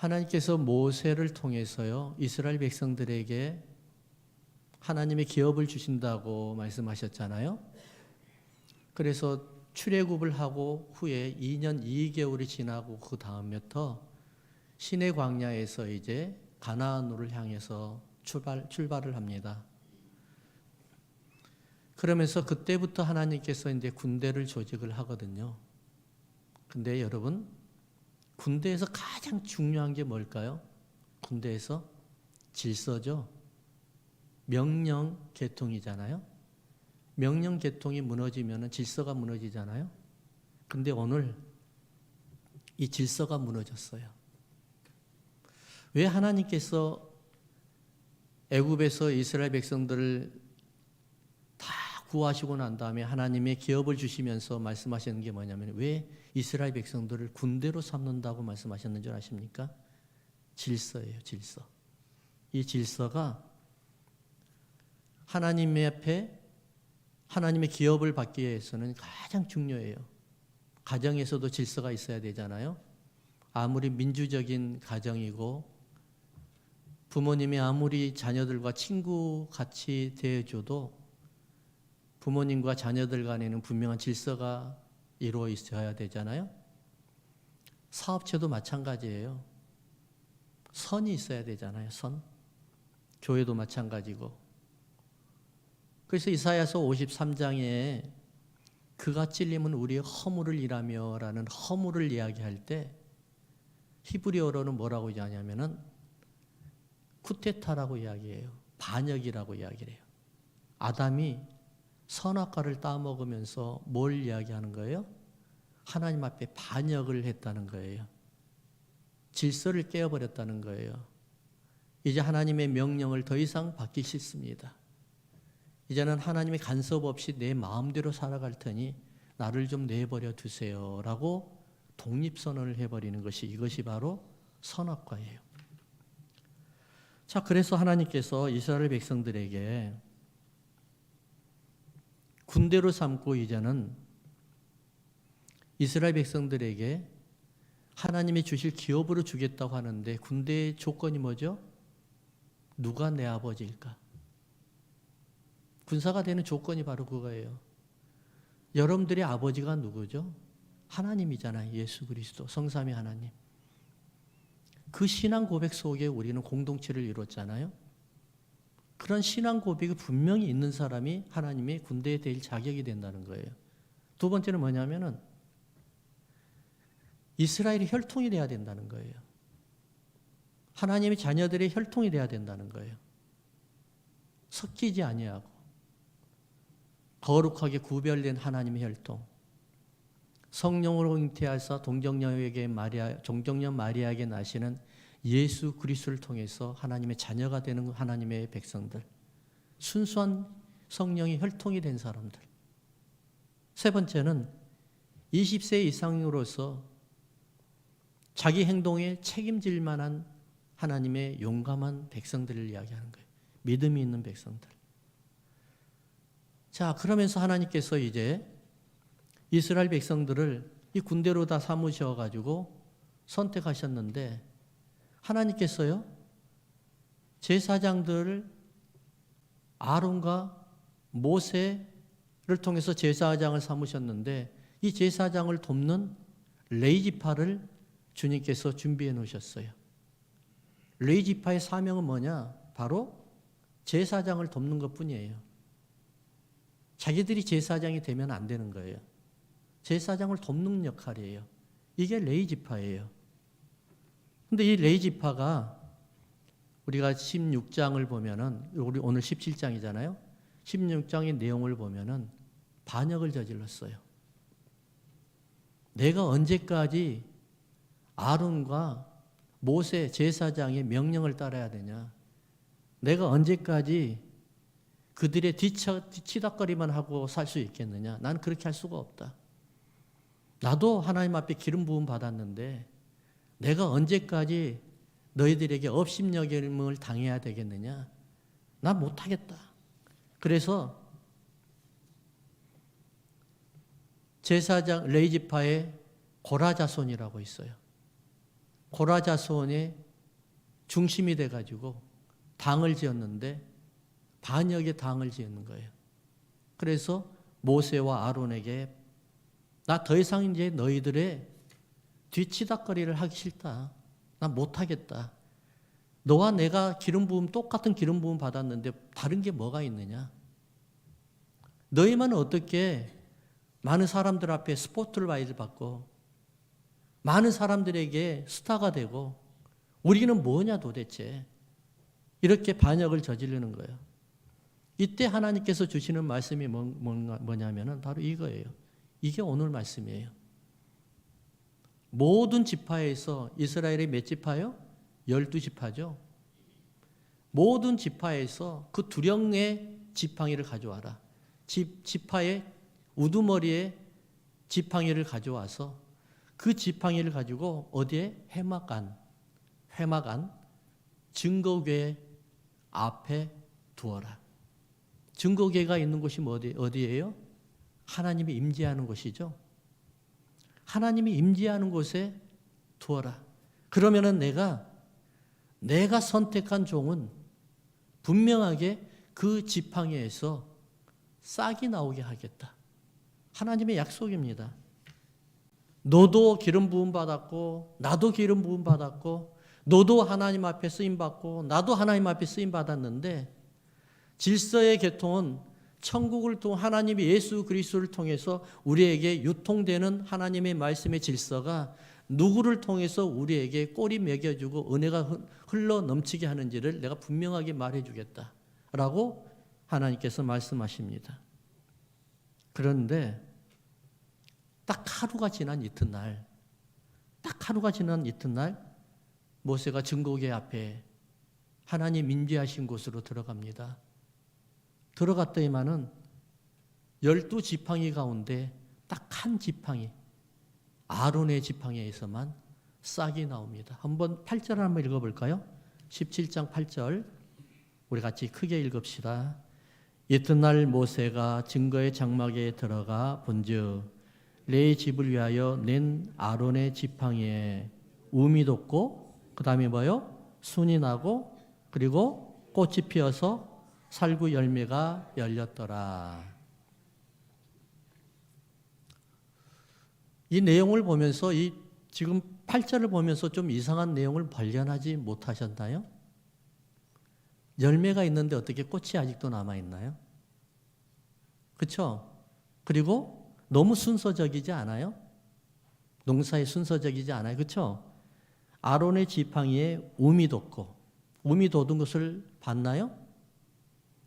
하나님께서 모세를 통해서요, 이스라엘 백성들에게 하나님의 기업을 주신다고 말씀하셨잖아요. 그래서 출애굽을 하고 후에 2년 2개월이 지나고 그 다음부터 시내 광야에서 이제 가나안으로 향해서 출발을 합니다. 그러면서 그때부터 하나님께서 이제 군대를 조직을 하거든요. 근데 여러분, 군대에서 가장 중요한 게 뭘까요? 군대에서 질서죠. 명령 계통이잖아요. 명령 계통이 무너지면 질서가 무너지잖아요. 근데 오늘 이 질서가 무너졌어요. 왜 하나님께서 애굽에서 이스라엘 백성들을 다 구하시고 난 다음에 하나님의 기업을 주시면서 말씀하시는 게 뭐냐면, 왜 이스라엘 백성들을 군대로 삼는다고 말씀하셨는 줄 아십니까? 질서예요, 질서. 이 질서가 하나님의 앞에 하나님의 기업을 받기 위해서는 가장 중요해요. 가정에서도 질서가 있어야 되잖아요. 아무리 민주적인 가정이고 부모님이 아무리 자녀들과 친구 같이 대해줘도 부모님과 자녀들 간에는 분명한 질서가 이루어 있어야 되잖아요. 사업체도 마찬가지예요. 선이 있어야 되잖아요. 선. 교회도 마찬가지고. 그래서 이사야서 53장에 그가 찔림은 우리의 허물을 일하며 라는 허물을 이야기할 때 히브리어로는 뭐라고 이야기하냐면은 쿠테타라고 이야기해요. 반역이라고 이야기를 해요. 아담이 선악과를 따먹으면서 뭘 이야기하는 거예요? 하나님 앞에 반역을 했다는 거예요. 질서를 깨어버렸다는 거예요. 이제 하나님의 명령을 더 이상 받기 싫습니다. 이제는 하나님의 간섭 없이 내 마음대로 살아갈 테니 나를 좀 내버려 두세요 라고 독립선언을 해버리는 것이, 이것이 바로 선악과예요. 자, 그래서 하나님께서 이스라엘 백성들에게 군대로 삼고 이제는 이스라엘 백성들에게 하나님이 주실 기업으로 주겠다고 하는데, 군대의 조건이 뭐죠? 누가 내 아버지일까? 군사가 되는 조건이 바로 그거예요. 여러분들의 아버지가 누구죠? 하나님이잖아요. 예수 그리스도, 성삼위 하나님. 그 신앙 고백 속에 우리는 공동체를 이뤘잖아요. 그런 신앙 고백이 분명히 있는 사람이 하나님의 군대에 될 자격이 된다는 거예요. 두 번째는 뭐냐면은 이스라엘이 혈통이 돼야 된다는 거예요. 하나님의 자녀들의 혈통이 돼야 된다는 거예요. 섞이지 아니하고 거룩하게 구별된 하나님의 혈통. 성령으로 잉태하사 동정녀 마리아에게 나시는 예수 그리스도를 통해서 하나님의 자녀가 되는 하나님의 백성들. 순수한 성령의 혈통이 된 사람들. 세 번째는 20세 이상으로서 자기 행동에 책임질 만한 하나님의 용감한 백성들을 이야기하는 거예요. 믿음이 있는 백성들. 자, 그러면서 하나님께서 이제 이스라엘 백성들을 이 군대로 다 삼으셔가지고 선택하셨는데, 하나님께서요, 제사장들을 아론과 모세를 통해서 제사장을 삼으셨는데, 이 제사장을 돕는 레위지파를 주님께서 준비해 놓으셨어요. 레위지파의 사명은 뭐냐? 바로 제사장을 돕는 것뿐이에요. 자기들이 제사장이 되면 안 되는 거예요. 제사장을 돕는 역할이에요. 이게 레위지파예요. 근데 이 레위지파가 우리가 16장을 보면은, 우리 오늘 17장이잖아요. 16장의 내용을 보면은 반역을 저질렀어요. 내가 언제까지 아론과 모세 제사장의 명령을 따라야 되냐? 내가 언제까지 그들의 뒤치다거리만 하고 살 수 있겠느냐? 난 그렇게 할 수가 없다. 나도 하나님 앞에 기름 부음 받았는데 내가 언제까지 너희들에게 업신여김을 당해야 되겠느냐? 난 못하겠다. 그래서 제사장 레위지파의 고라 자손이라고 있어요. 고라 자손의 중심이 돼가지고 당을 지었는데 반역의 당을 지었는 거예요. 그래서 모세와 아론에게 나 더 이상 이제 너희들의 뒤치다거리를 하기 싫다. 나 못하겠다. 너와 내가 기름 부음 똑같은 기름 부음 받았는데 다른 게 뭐가 있느냐? 너희만 어떻게 많은 사람들 앞에 스포트라이트를 받고 많은 사람들에게 스타가 되고 우리는 뭐냐 도대체? 이렇게 반역을 저지르는 거예요. 이때 하나님께서 주시는 말씀이 뭐냐면은 바로 이거예요. 이게 오늘 말씀이에요. 모든 지파에서 이스라엘의 몇 지파요? 12지파죠. 모든 지파에서 그 두령의 지팡이를 가져와라. 지파의 우두머리에 지팡이를 가져와서 그 지팡이를 가지고 어디에? 회막 안 증거궤 앞에 두어라. 증거궤가 있는 곳이 어디예요? 하나님이 임재하는 곳이죠. 하나님이 임재하는 곳에 두어라. 그러면은 내가 선택한 종은 분명하게 그 지팡이에서 싹이 나오게 하겠다. 하나님의 약속입니다. 너도 기름 부음 받았고 나도 기름 부음 받았고 너도 하나님 앞에 쓰임 받고 나도 하나님 앞에 쓰임 받았는데 질서의 계통은 천국을 통해 하나님이 예수 그리스도를 통해서 우리에게 유통되는 하나님의 말씀의 질서가 누구를 통해서 우리에게 꼬리 매겨주고 은혜가 흘러 넘치게 하는지를 내가 분명하게 말해주겠다라고 하나님께서 말씀하십니다. 그런데 딱 하루가 지난 이튿날 모세가 증거궤 앞에 하나님 임재하신 곳으로 들어갑니다. 들어갔더니만은 12지팡이 가운데 딱 한 지팡이 아론의 지팡이에서만 싹이 나옵니다. 한번 8절 한번 읽어볼까요? 17장 8절 우리 같이 크게 읽읍시다. 이튿날 모세가 증거의 장막에 들어가 본즉 레위 집을 위하여 낸 아론의 지팡이에 움이 돋고 그 다음에 뭐요? 순이 나고 그리고 꽃이 피어서 살구 열매가 열렸더라. 이 내용을 보면서 지금 8절을 보면서 좀 이상한 내용을 발견하지 못하셨나요? 열매가 있는데 어떻게 꽃이 아직도 남아있나요? 그렇죠? 그리고 너무 순서적이지 않아요? 농사에 순서적이지 않아요? 그렇죠? 아론의 지팡이에 움이 돋고 움이 돋은 것을 봤나요?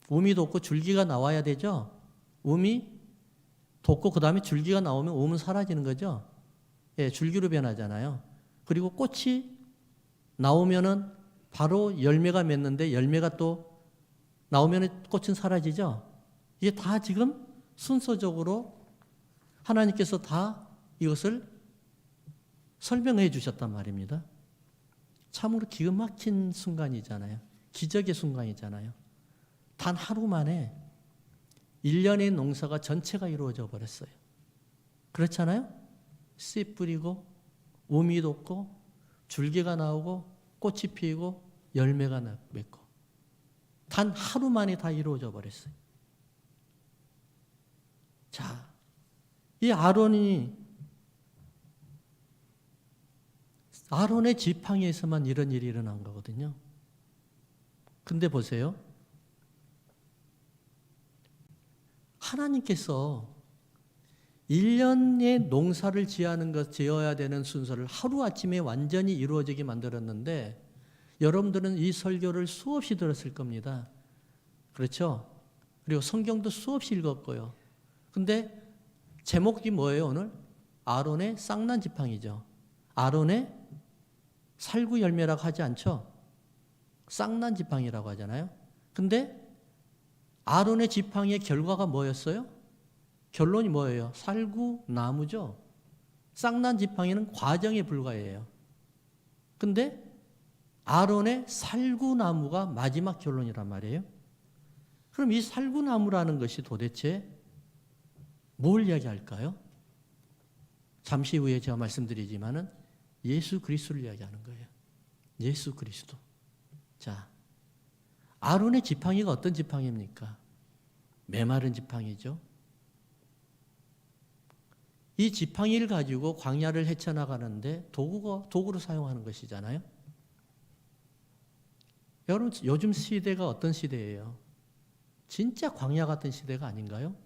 움이 돋고 줄기가 나와야 되죠? 움이 돋고 그 다음에 줄기가 나오면 움은 사라지는 거죠? 예, 줄기로 변하잖아요. 그리고 꽃이 나오면은 바로 열매가 맺는데 열매가 또 나오면 꽃은 사라지죠? 이게 다 지금 순서적으로 하나님께서 다 이것을 설명해 주셨단 말입니다. 참으로 기가 막힌 순간이잖아요. 기적의 순간이잖아요. 단 하루 만에 1년의 농사가 전체가 이루어져 버렸어요. 그렇잖아요? 씨 뿌리고 우미 돋고 줄기가 나오고 꽃이 피고 열매가 맺고 단 하루 만에 다 이루어져 버렸어요. 자, 이 아론의 지팡이에서만 이런 일이 일어난 거거든요. 근데 보세요. 하나님께서 1년의 농사를 지어야 되는 순서를 하루아침에 완전히 이루어지게 만들었는데 여러분들은 이 설교를 수없이 들었을 겁니다. 그렇죠? 그리고 성경도 수없이 읽었고요. 근데 제목이 뭐예요 오늘? 아론의 쌍난 지팡이죠. 아론의 살구 열매라고 하지 않죠? 쌍난 지팡이라고 하잖아요. 근데 아론의 지팡이의 결과가 뭐였어요? 결론이 뭐예요? 살구 나무죠. 쌍난 지팡이는 과정에 불과해요. 근데 아론의 살구 나무가 마지막 결론이란 말이에요. 그럼 이 살구 나무라는 것이 도대체 뭘 이야기할까요? 잠시 후에 제가 말씀드리지만은 예수 그리스도를 이야기하는 거예요. 예수 그리스도. 자, 아론의 지팡이가 어떤 지팡이입니까? 메마른 지팡이죠. 이 지팡이를 가지고 광야를 헤쳐나가는데 도구로 사용하는 것이잖아요. 여러분, 요즘 시대가 어떤 시대예요? 진짜 광야 같은 시대가 아닌가요?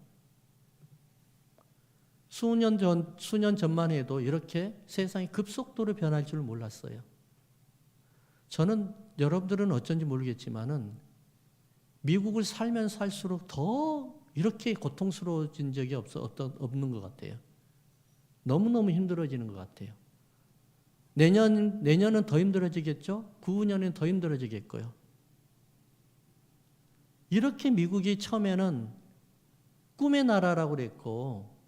수년 전만 해도 이렇게 세상이 급속도로 변할 줄 몰랐어요. 저는 여러분들은 어쩐지 모르겠지만은 미국을 살면 살수록 더 이렇게 고통스러워진 적이 없는 것 같아요. 너무너무 힘들어지는 것 같아요. 내년은 더 힘들어지겠죠? 9년은 더 힘들어지겠고요. 이렇게 미국이 처음에는 꿈의 나라라고 그랬고,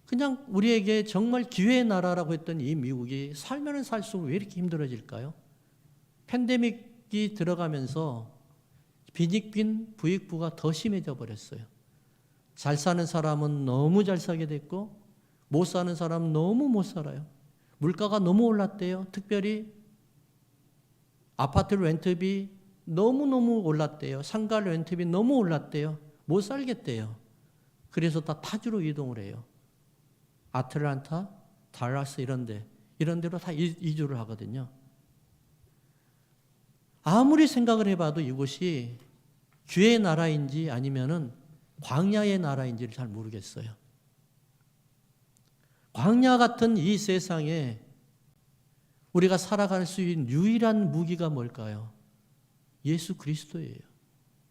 그냥 우리에게 정말 기회의 나라라고 했던 이 미국이 살면 살수록 왜 이렇게 힘들어질까요? 팬데믹이 들어가면서 빈익빈 부익부가 더 심해져 버렸어요. 잘 사는 사람은 너무 잘 살게 됐고, 못 사는 사람은 너무 못 살아요. 물가가 너무 올랐대요. 특별히 아파트 렌트비 너무너무 올랐대요. 상가 렌트비 너무 올랐대요. 못 살겠대요. 그래서 다 타주로 이동을 해요. 아틀란타, 달라스 이런 데로 다 이주를 하거든요. 아무리 생각을 해봐도 이곳이 기회의 나라인지 아니면은 광야의 나라인지를 잘 모르겠어요. 광야 같은 이 세상에 우리가 살아갈 수 있는 유일한 무기가 뭘까요? 예수 그리스도예요.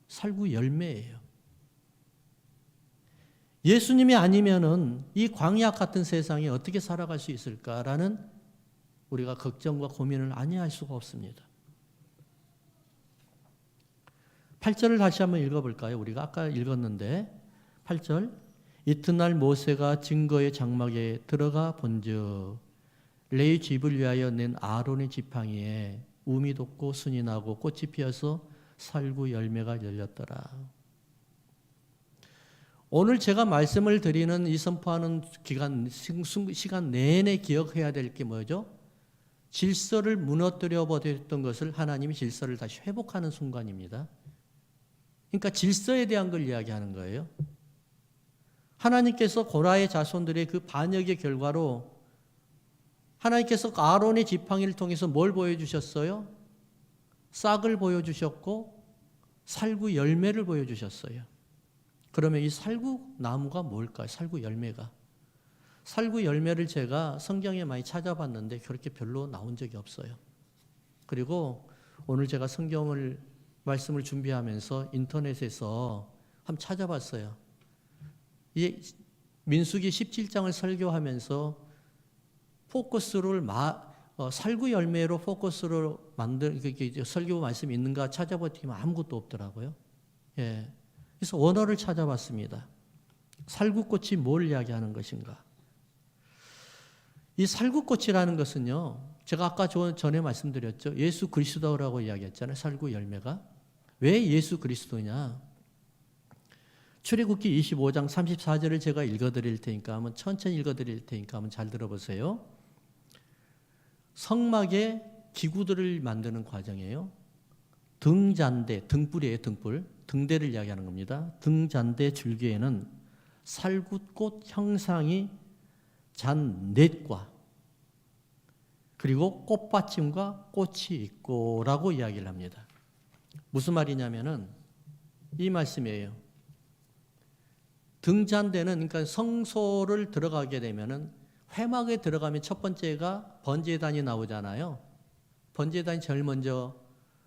살구 열매예요. 예수님이 아니면은 이 광야 같은 세상에 어떻게 살아갈 수 있을까라는 우리가 걱정과 고민을 아니할 수가 없습니다. 8절을 다시 한번 읽어볼까요? 우리가 아까 읽었는데 8절 이튿날 모세가 증거의 장막에 들어가 본즉 레위 집을 위하여 낸 아론의 지팡이에 우미 돋고 순이 나고 꽃이 피어서 살구 열매가 열렸더라. 오늘 제가 말씀을 드리는 이 선포하는 시간 내내 기억해야 될 게 뭐죠? 질서를 무너뜨려 버렸던 것을 하나님이 질서를 다시 회복하는 순간입니다. 그러니까 질서에 대한 걸 이야기하는 거예요. 하나님께서 고라의 자손들의 그 반역의 결과로 하나님께서 아론의 지팡이를 통해서 뭘 보여주셨어요? 싹을 보여주셨고 살구 열매를 보여주셨어요. 그러면 이 살구 나무가 뭘까요? 살구 열매가. 살구 열매를 제가 성경에 많이 찾아봤는데 그렇게 별로 나온 적이 없어요. 그리고 오늘 제가 말씀을 준비하면서 인터넷에서 한번 찾아봤어요. 이 민수기 17장을 설교하면서 포커스를 살구 열매로 포커스를 설교 말씀이 있는가 찾아봤더니 아무것도 없더라고요. 예. 그래서 원어를 찾아봤습니다. 살구꽃이 뭘 이야기하는 것인가? 이 살구꽃이라는 것은요, 제가 아까 전에 말씀드렸죠. 예수 그리스도라고 이야기했잖아요. 살구 열매가. 왜 예수 그리스도냐? 출애굽기 25장 34절을 제가 읽어드릴 테니까 한번 천천히 읽어드릴 테니까 한번 잘 들어보세요. 성막에 기구들을 만드는 과정이에요. 등잔대, 등불이에요, 등불. 등대를 이야기하는 겁니다. 등잔대 줄기에는 살구꽃 형상이 잔 넷과 그리고 꽃받침과 꽃이 있고 라고 이야기를 합니다. 무슨 말이냐면은 이 말씀이에요. 등잔대는 그러니까 성소를 들어가게 되면은 회막에 들어가면 첫 번째가 번제단이 나오잖아요. 번제단이 제일 먼저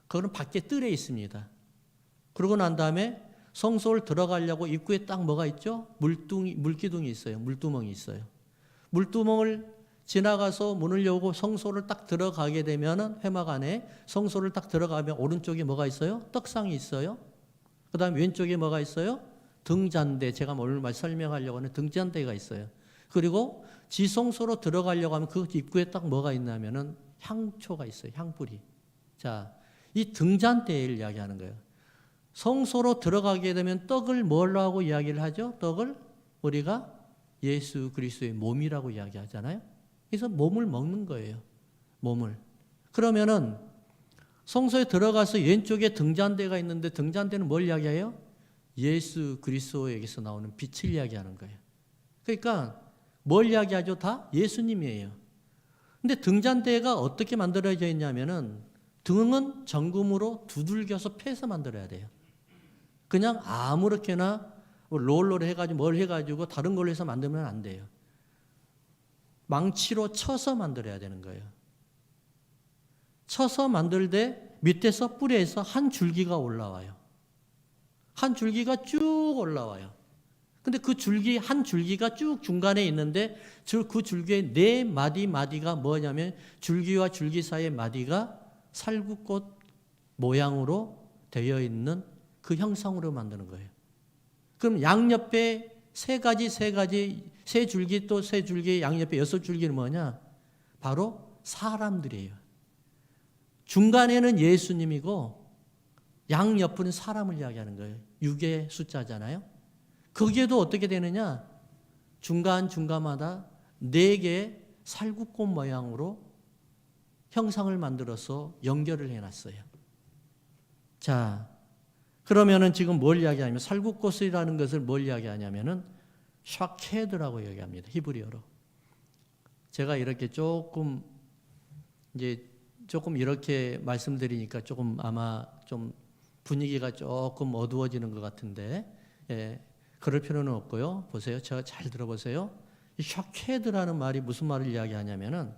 그거는 밖에 뜰에 있습니다. 그러고 난 다음에 성소를 들어가려고 입구에 딱 뭐가 있죠? 물기둥이 있어요. 물두멍이 있어요. 물두멍을 지나가서 문을 열고 성소를 딱 들어가게 되면은 회막 안에 성소를 딱 들어가면 오른쪽에 뭐가 있어요? 떡상이 있어요. 그 다음에 왼쪽에 뭐가 있어요? 등잔대. 제가 오늘 설명하려고 하는 등잔대가 있어요. 그리고 지성소로 들어가려고 하면 그 입구에 딱 뭐가 있냐면은 향초가 있어요. 향불이. 자, 이 등잔대를 이야기하는 거예요. 성소로 들어가게 되면 떡을 뭘로 하고 이야기를 하죠? 떡을 우리가 예수 그리스도의 몸이라고 이야기하잖아요. 그래서 몸을 먹는 거예요. 몸을. 그러면은 성소에 들어가서 왼쪽에 등잔대가 있는데 등잔대는 뭘 이야기해요? 예수 그리스도에게서 나오는 빛을 이야기하는 거예요. 그러니까 뭘 이야기하죠? 다 예수님이에요. 근데 등잔대가 어떻게 만들어져 있냐면은 등은 정금으로 두들겨서 패서 만들어야 돼요. 그냥 아무렇게나 롤러를 해가지고 뭘 해가지고 다른 걸로 해서 만들면 안 돼요. 망치로 쳐서 만들어야 되는 거예요. 쳐서 만들 때 밑에서 뿌리에서 한 줄기가 올라와요. 한 줄기가 쭉 올라와요. 근데 그 줄기, 한 줄기가 쭉 중간에 있는데 그 줄기의 네 마디가 뭐냐면 줄기와 줄기 사이의 마디가 살구꽃 모양으로 되어 있는 그 형상으로 만드는 거예요. 그럼 양옆에 세 줄기 또 세 줄기, 양옆에 6줄기는 뭐냐? 바로 사람들이에요. 중간에는 예수님이고 양옆은 사람을 이야기하는 거예요. 6의 숫자잖아요. 거기에도 어떻게 되느냐? 중간마다 4개의 살구꽃 모양으로 형상을 만들어서 연결을 해놨어요. 자, 그러면은 지금 뭘 이야기하냐면 살구꽃이라는 것을 뭘 이야기하냐면은 샤케드라고 이야기합니다. 히브리어로. 제가 이렇게 조금 이렇게 말씀드리니까 조금 아마 좀 분위기가 조금 어두워지는 것 같은데, 예, 그럴 필요는 없고요. 보세요. 제가 잘 들어보세요. 이 샤케드라는 말이 무슨 말을 이야기하냐면은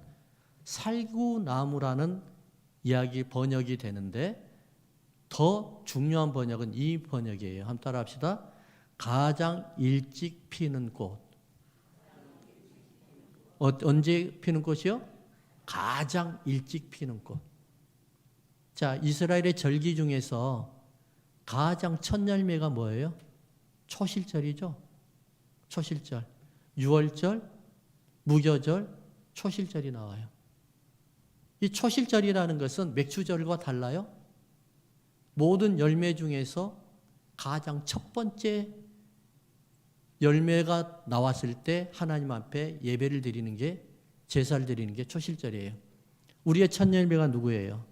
살구나무라는 이야기 번역이 되는데 더 중요한 번역은 이 번역이에요. 한번 따라 합시다. 가장 일찍 피는 꽃. 언제 피는 꽃이요? 가장 일찍 피는 꽃. 자, 이스라엘의 절기 중에서 가장 첫 열매가 뭐예요? 초실절이죠. 초실절. 6월절, 무교절, 초실절이 나와요. 이 초실절이라는 것은 맥추절과 달라요. 모든 열매 중에서 가장 첫 번째 열매가 나왔을 때 하나님 앞에 예배를 드리는 게, 제사를 드리는 게 초실절이에요. 우리의 첫 열매가 누구예요?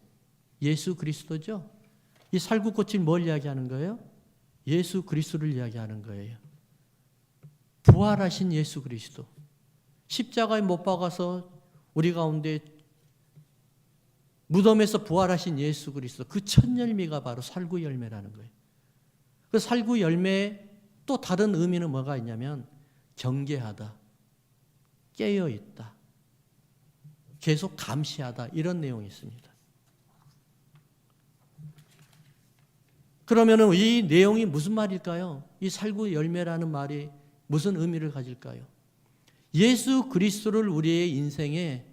예수 그리스도죠. 이 살구꽃이 뭘 이야기하는 거예요? 예수 그리스도를 이야기하는 거예요. 부활하신 예수 그리스도. 십자가에 못 박아서 우리 가운데 무덤에서 부활하신 예수 그리스도. 그 첫 열매가 바로 살구 열매라는 거예요. 그 살구 열매에 또 다른 의미는 뭐가 있냐면 경계하다, 깨어있다, 계속 감시하다, 이런 내용이 있습니다. 그러면 이 내용이 무슨 말일까요? 이 살구 열매라는 말이 무슨 의미를 가질까요? 예수 그리스도를 우리의 인생에,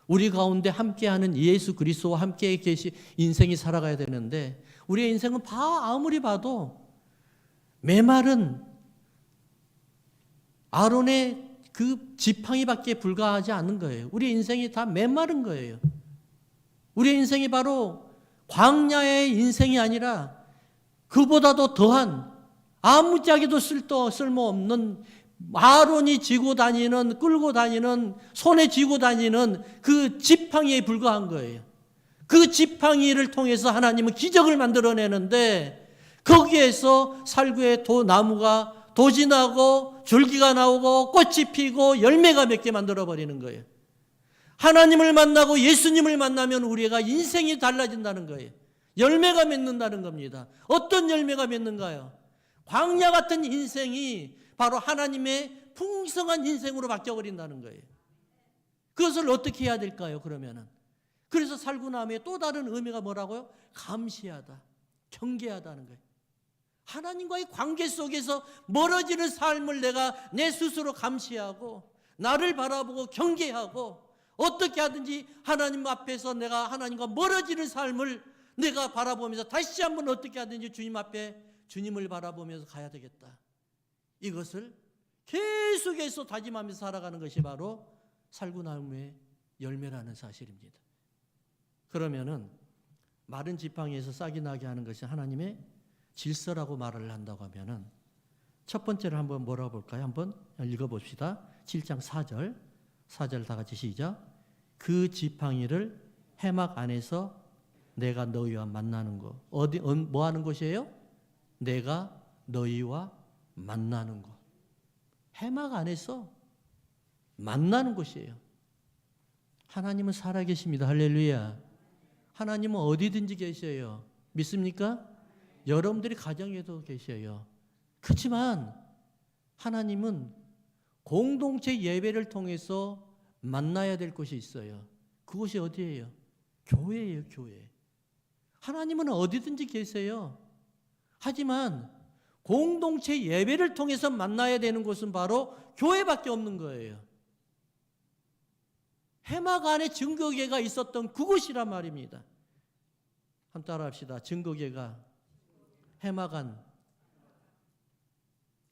우리 가운데 함께하는 예수 그리스도와 함께 계시 인생이 살아가야 되는데, 우리의 인생은 아무리 봐도 메마른 아론의 그 지팡이밖에 불과하지 않은 거예요. 우리 인생이 다 메마른 거예요. 우리 인생이 바로 광야의 인생이 아니라 그보다도 더한 아무짝에도 쓸모없는 아론이 지고 다니는, 끌고 다니는, 손에 쥐고 다니는 그 지팡이에 불과한 거예요. 그 지팡이를 통해서 하나님은 기적을 만들어내는데 거기에서 살구의 나무가 도진하고 줄기가 나오고 꽃이 피고 열매가 맺게 만들어버리는 거예요. 하나님을 만나고 예수님을 만나면 우리가 인생이 달라진다는 거예요. 열매가 맺는다는 겁니다. 어떤 열매가 맺는가요? 광야 같은 인생이 바로 하나님의 풍성한 인생으로 바뀌어버린다는 거예요. 그것을 어떻게 해야 될까요? 그러면은. 그래서 살구나무의 또 다른 의미가 뭐라고요? 감시하다, 경계하다는 거예요. 하나님과의 관계 속에서 멀어지는 삶을 내가 내 스스로 감시하고 나를 바라보고 경계하고 어떻게 하든지 하나님 앞에서 내가 하나님과 멀어지는 삶을 내가 바라보면서 다시 한번 어떻게 하든지 주님 앞에 주님을 바라보면서 가야 되겠다. 이것을 계속해서 다짐하면서 살아가는 것이 바로 살구나무의 열매라는 사실입니다. 그러면은 마른 지팡이에서 싹이 나게 하는 것이 하나님의 질서라고 말을 한다고 하면은 첫 번째로 한번 뭐라고 볼까요? 한번 읽어봅시다. 7장 4절. 4절 다 같이 시작. 그 지팡이를 해막 안에서 내가 너희와 만나는 것. 뭐 하는 곳이에요? 내가 너희와 만나는 곳. 해막 안에서 만나는 곳이에요. 하나님은 살아계십니다. 할렐루야. 하나님은 어디든지 계셔요. 믿습니까? 여러분들이 가정에도 계셔요. 그렇지만 하나님은 공동체 예배를 통해서 만나야 될 곳이 있어요. 그곳이 어디예요? 교회예요, 교회. 하나님은 어디든지 계세요. 하지만 공동체 예배를 통해서 만나야 되는 곳은 바로 교회밖에 없는 거예요. 해막 안에 증거궤가 있었던 그곳이란 말입니다. 한번 따라합시다. 증거궤가 해막 안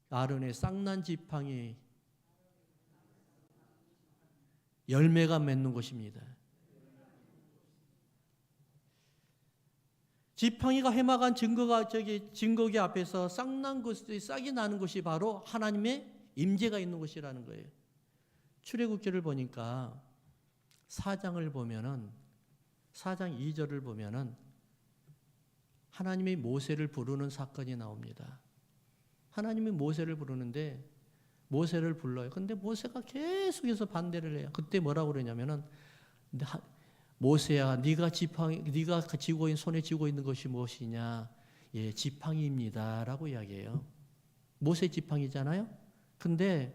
아론의 쌍난 지팡이 열매가 맺는 곳입니다. 지팡이가 해막한 증거궤 앞에서 쌍난 것이 싹이 나는 곳이 바로 하나님의 임재가 있는 곳이라는 거예요. 출애굽기를 보니까 4장을 보면은 4장 2절을 보면은 하나님이 모세를 부르는 사건이 나옵니다. 하나님이 모세를 부르는데 모세를 불러요. 근데 모세가 계속해서 반대를 해요. 그때 뭐라고 그러냐면은 모세야, 네가 쥐고 있는 손에 쥐고 있는 것이 무엇이냐? 예, 지팡이입니다라고 이야기해요. 모세 지팡이잖아요. 근데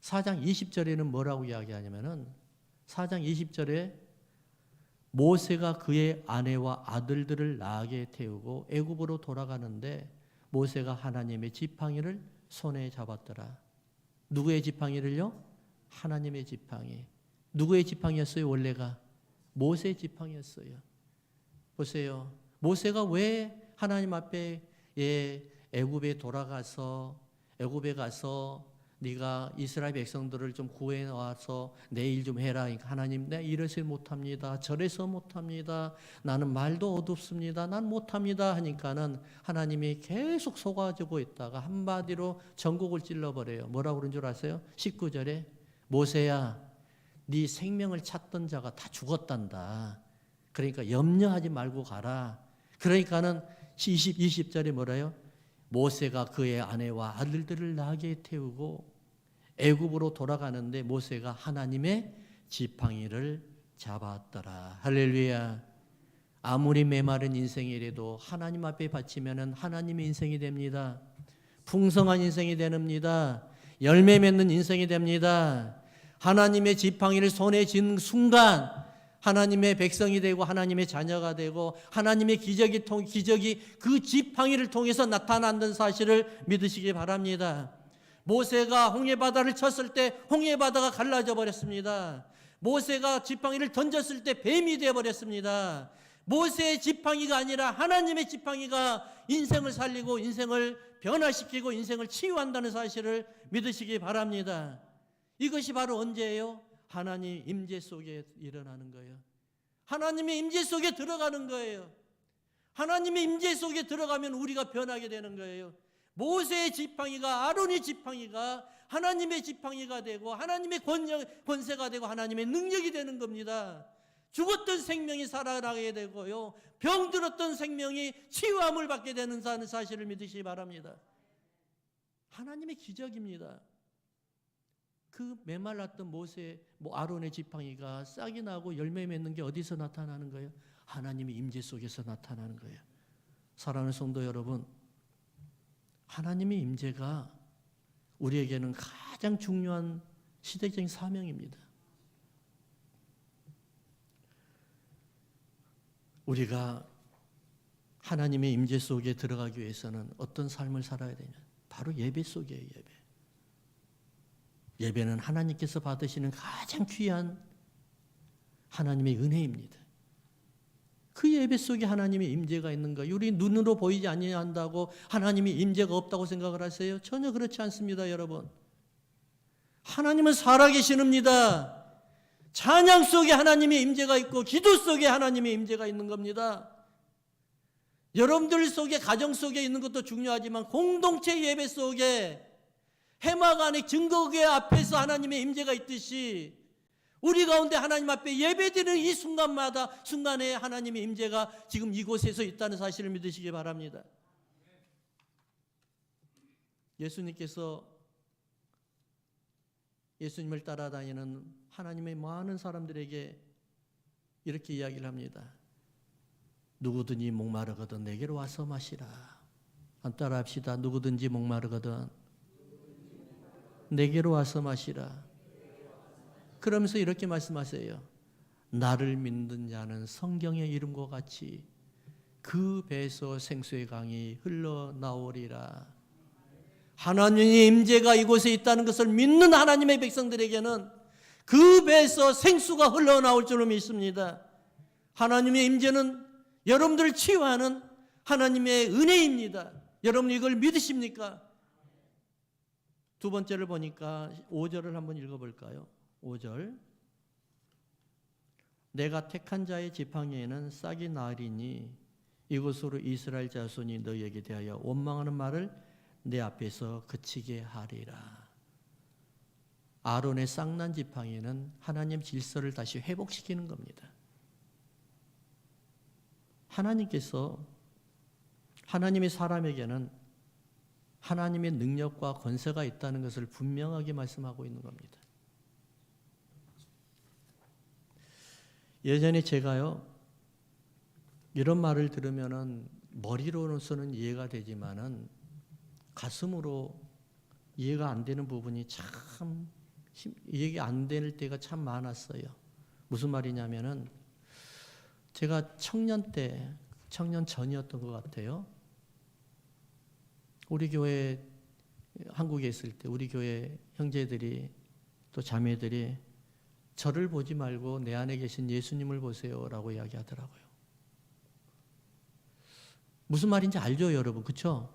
4장 20절에는 뭐라고 이야기하냐면은 4장 20절에 모세가 그의 아내와 아들들을 나귀에 태우고 애굽으로 돌아가는데 모세가 하나님의 지팡이를 손에 잡았더라. 누구의 지팡이를요? 하나님의 지팡이. 누구의 지팡이였어요? 원래가 모세의 지팡이였어요. 보세요. 모세가 왜 하나님 앞에 애굽에 가서 네가 이스라엘 백성들을 좀 구해 와서 내 일 좀 해라. 하나님, 내가 이래서 못합니다. 저래서 못합니다. 나는 말도 어둡습니다. 난 못합니다. 하니까는 하나님이 계속 속아주고 있다가 한마디로 전곡을 찔러버려요. 뭐라고 그런 줄 아세요? 19절에 모세야, 네 생명을 찾던 자가 다 죽었단다. 그러니까 염려하지 말고 가라. 그러니까는 20절에 뭐라요? 모세가 그의 아내와 아들들을 나귀에 태우고 애굽으로 돌아가는데 모세가 하나님의 지팡이를 잡았더라. 할렐루야. 아무리 메마른 인생이라도 하나님 앞에 바치면은 하나님의 인생이 됩니다. 풍성한 인생이 됩니다. 열매 맺는 인생이 됩니다. 하나님의 지팡이를 손에 쥔 순간 하나님의 백성이 되고 하나님의 자녀가 되고 하나님의 기적이 그 지팡이를 통해서 나타난다는 사실을 믿으시기 바랍니다. 모세가 홍해바다를 쳤을 때 홍해바다가 갈라져 버렸습니다. 모세가 지팡이를 던졌을 때 뱀이 되어버렸습니다. 모세의 지팡이가 아니라 하나님의 지팡이가 인생을 살리고 인생을 변화시키고 인생을 치유한다는 사실을 믿으시기 바랍니다. 이것이 바로 언제예요? 하나님 임재 속에 일어나는 거예요. 하나님의 임재 속에 들어가는 거예요. 하나님의 임재 속에 들어가면 우리가 변하게 되는 거예요. 모세의 지팡이가 아론의 지팡이가 하나님의 지팡이가 되고 하나님의 권세가 되고 하나님의 능력이 되는 겁니다. 죽었던 생명이 살아나게 되고요. 병들었던 생명이 치유함을 받게 되는 사실을 믿으시기 바랍니다. 하나님의 기적입니다. 그 메말랐던 아론의 지팡이가 싹이 나고 열매 맺는 게 어디서 나타나는 거예요? 하나님의 임재 속에서 나타나는 거예요. 사랑하는 성도 여러분, 하나님의 임재가 우리에게는 가장 중요한 시대적인 사명입니다. 우리가 하나님의 임재 속에 들어가기 위해서는 어떤 삶을 살아야 되냐? 바로 예배 속이에요, 예배. 예배는 하나님께서 받으시는 가장 귀한 하나님의 은혜입니다. 그 예배 속에 하나님의 임재가 있는 거예요. 우리 눈으로 보이지 아니한다고 하나님의 임재가 없다고 생각을 하세요? 전혀 그렇지 않습니다, 여러분. 하나님은 살아계시는입니다. 찬양 속에 하나님의 임재가 있고 기도 속에 하나님의 임재가 있는 겁니다. 여러분들 속에 가정 속에 있는 것도 중요하지만 공동체 예배 속에 회막 안에 증거궤 앞에서 하나님의 임재가 있듯이 우리 가운데 하나님 앞에 예배드리는 이 순간에 하나님의 임재가 지금 이곳에서 있다는 사실을 믿으시기 바랍니다. 예수님을 따라다니는 하나님의 많은 사람들에게 이렇게 이야기를 합니다. 누구든지 목마르거든 내게로 와서 마시라. 안 따라합시다. 누구든지 목마르거든 내게로 와서 마시라. 그러면서 이렇게 말씀하세요. 나를 믿는 자는 성경의 이름과 같이 그 배에서 생수의 강이 흘러나오리라. 하나님의 임재가 이곳에 있다는 것을 믿는 하나님의 백성들에게는 그 배에서 생수가 흘러나올 줄로 믿습니다. 하나님의 임재는 여러분들을 치유하는 하나님의 은혜입니다. 여러분 이걸 믿으십니까? 두 번째를 보니까 5절을 한번 읽어볼까요? 5절. 내가 택한 자의 지팡이에는 싹이 나으리니 이것으로 이스라엘 자손이 너희에게 대하여 원망하는 말을 내 앞에서 그치게 하리라. 아론의 싹난 지팡이는 하나님 질서를 다시 회복시키는 겁니다. 하나님께서 하나님의 사람에게는 하나님의 능력과 권세가 있다는 것을 분명하게 말씀하고 있는 겁니다. 예전에 제가요, 이런 말을 들으면은 머리로서는 이해가 되지만은 가슴으로 이해가 안 되는 부분이 참 이해가 안 될 때가 참 많았어요. 무슨 말이냐면은 제가 청년 전이었던 것 같아요. 우리 교회 한국에 있을 때 우리 교회 형제들이 또 자매들이 저를 보지 말고 내 안에 계신 예수님을 보세요라고 이야기하더라고요. 무슨 말인지 알죠, 여러분? 그렇죠?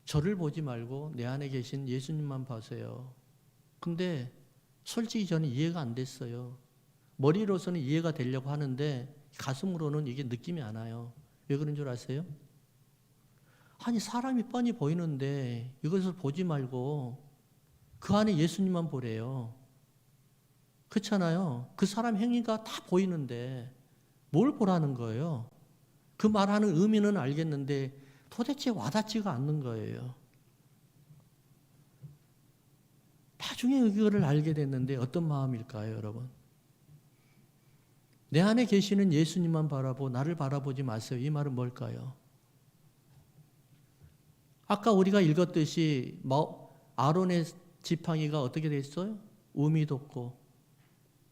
저를 보지 말고 내 안에 계신 예수님만 보세요. 근데 솔직히 저는 이해가 안 됐어요. 머리로서는 이해가 되려고 하는데 가슴으로는 이게 느낌이 안 와요. 왜 그런 줄 아세요? 아니 사람이 뻔히 보이는데 이것을 보지 말고 그 안에 예수님만 보래요. 그렇잖아요. 그 사람 행위가 다 보이는데 뭘 보라는 거예요? 그 말하는 의미는 알겠는데 도대체 와닿지가 않는 거예요. 나중에 그거를 알게 됐는데 어떤 마음일까요, 여러분? 내 안에 계시는 예수님만 바라보고 나를 바라보지 마세요. 이 말은 뭘까요? 아까 우리가 읽었듯이 아론의 지팡이가 어떻게 됐어요? 음이 돋고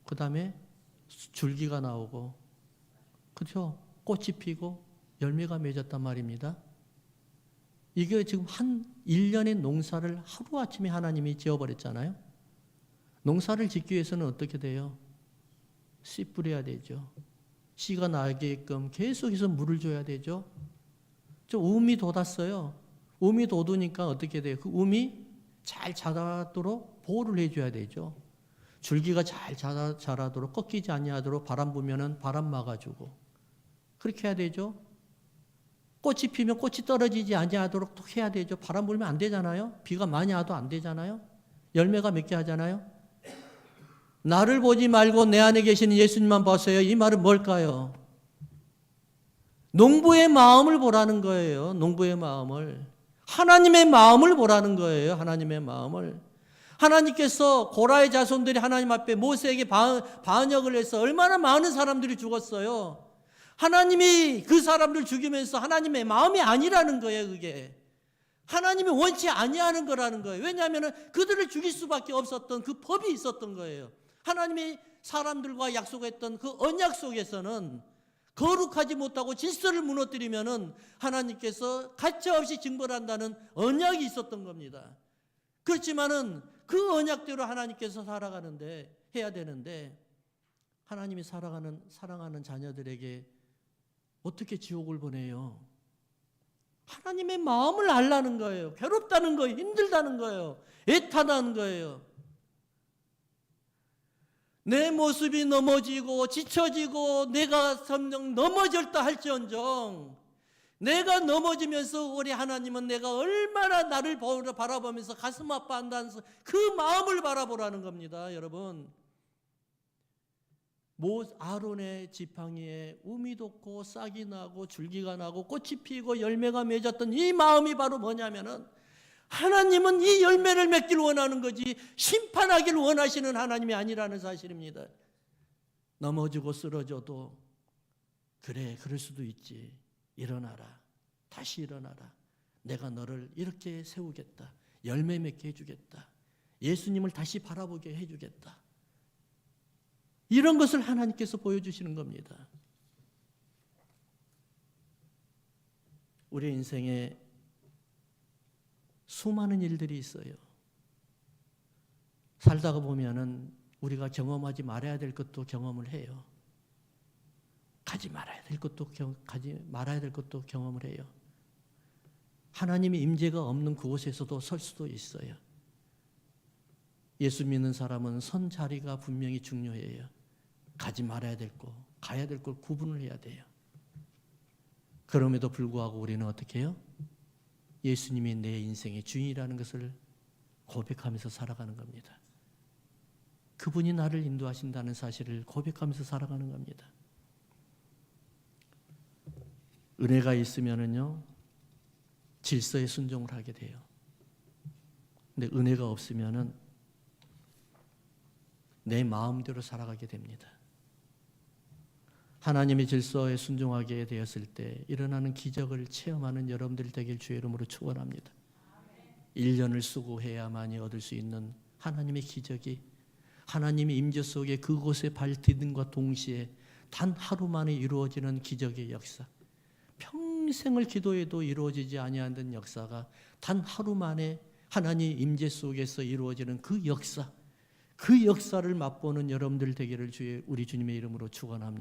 그 다음에 줄기가 나오고 그렇죠? 꽃이 피고 열매가 맺었단 말입니다. 이게 지금 한 1년의 농사를 하루아침에 하나님이 지어버렸잖아요. 농사를 짓기 위해서는 어떻게 돼요? 씨 뿌려야 되죠. 씨가 나게끔 계속해서 물을 줘야 되죠. 음이 돋았어요. 음이 돋으니까 어떻게 돼요? 그 음이 잘 자라도록 보호를 해줘야 되죠. 줄기가 잘 자라도록 꺾이지 아니하도록 바람 불면은 바람 막아주고 그렇게 해야 되죠. 꽃이 피면 꽃이 떨어지지 아니하도록 또 해야 되죠. 바람 불면 안 되잖아요. 비가 많이 와도 안 되잖아요. 열매가 맺게 하잖아요. 나를 보지 말고 내 안에 계시는 예수님만 보세요. 이 말은 뭘까요? 농부의 마음을 보라는 거예요. 농부의 마음을. 하나님의 마음을 보라는 거예요. 하나님의 마음을. 하나님께서 고라의 자손들이 하나님 앞에 모세에게 반역을 해서 얼마나 많은 사람들이 죽었어요. 하나님이 그 사람들 죽이면서 하나님의 마음이 아니라는 거예요. 그게 하나님이 원치 아니하는 거라는 거예요. 왜냐하면 그들을 죽일 수밖에 없었던 그 법이 있었던 거예요. 하나님이 사람들과 약속했던 그 언약 속에서는 거룩하지 못하고 질서를 무너뜨리면은 하나님께서 가차없이 징벌한다는 언약이 있었던 겁니다. 그렇지만은 그 언약대로 하나님께서 살아가는데 해야 되는데 하나님이 사랑하는 자녀들에게 어떻게 지옥을 보내요? 하나님의 마음을 알라는 거예요. 괴롭다는 거예요. 힘들다는 거예요. 애타다는 거예요. 내 모습이 넘어지고 지쳐지고 내가 점점 넘어졌다 할지언정 내가 넘어지면서 우리 하나님은 내가 얼마나 나를 바라보면서 가슴 아파한다는 그 마음을 바라보라는 겁니다. 여러분, 아론의 지팡이에 um이 돋고 싹이 나고 줄기가 나고 꽃이 피고 열매가 맺었던 이 마음이 바로 뭐냐면은 하나님은 이 열매를 맺길 원하는 거지 심판하길 원하시는 하나님이 아니라는 사실입니다. 넘어지고 쓰러져도 그래, 그럴 수도 있지. 일어나라. 다시 일어나라. 내가 너를 이렇게 세우겠다. 열매 맺게 해주겠다. 예수님을 다시 바라보게 해주겠다. 이런 것을 하나님께서 보여주시는 겁니다. 우리 인생에 수많은 일들이 있어요. 살다가 보면은 우리가 경험하지 말아야 될 것도 경험을 해요. 가지 말아야 될 것도 경험을 해요. 하나님의 임재가 없는 그곳에서도 설 수도 있어요. 예수 믿는 사람은 선 자리가 분명히 중요해요. 가지 말아야 될 거, 가야 될 걸 구분을 해야 돼요. 그럼에도 불구하고 우리는 어떻게 해요? 예수님이 내 인생의 주인이라는 것을 고백하면서 살아가는 겁니다. 그분이 나를 인도하신다는 사실을 고백하면서 살아가는 겁니다. 은혜가 있으면은요, 질서에 순종을 하게 돼요. 근데 은혜가 없으면은 내 마음대로 살아가게 됩니다. 하나님의 질서에 순종하게 되었을 때 일어나는 기적을 체험하는 여러분들 되길 주의 이름으로 축원합니다. 1년을 수고해야만이 얻을 수 있는 하나님의 기적이 하나님의 임재 속에 그곳에 발디딤과 동시에 단 하루 만에 이루어지는 기적의 역사, 평생을 기도해도 이루어지지 아니하는 역사가 단 하루 만에 하나님 임재 속에서 이루어지는 그 역사, 그 역사를 맛보는 여러분들 되기를 우리 주님의 이름으로 축원합니다.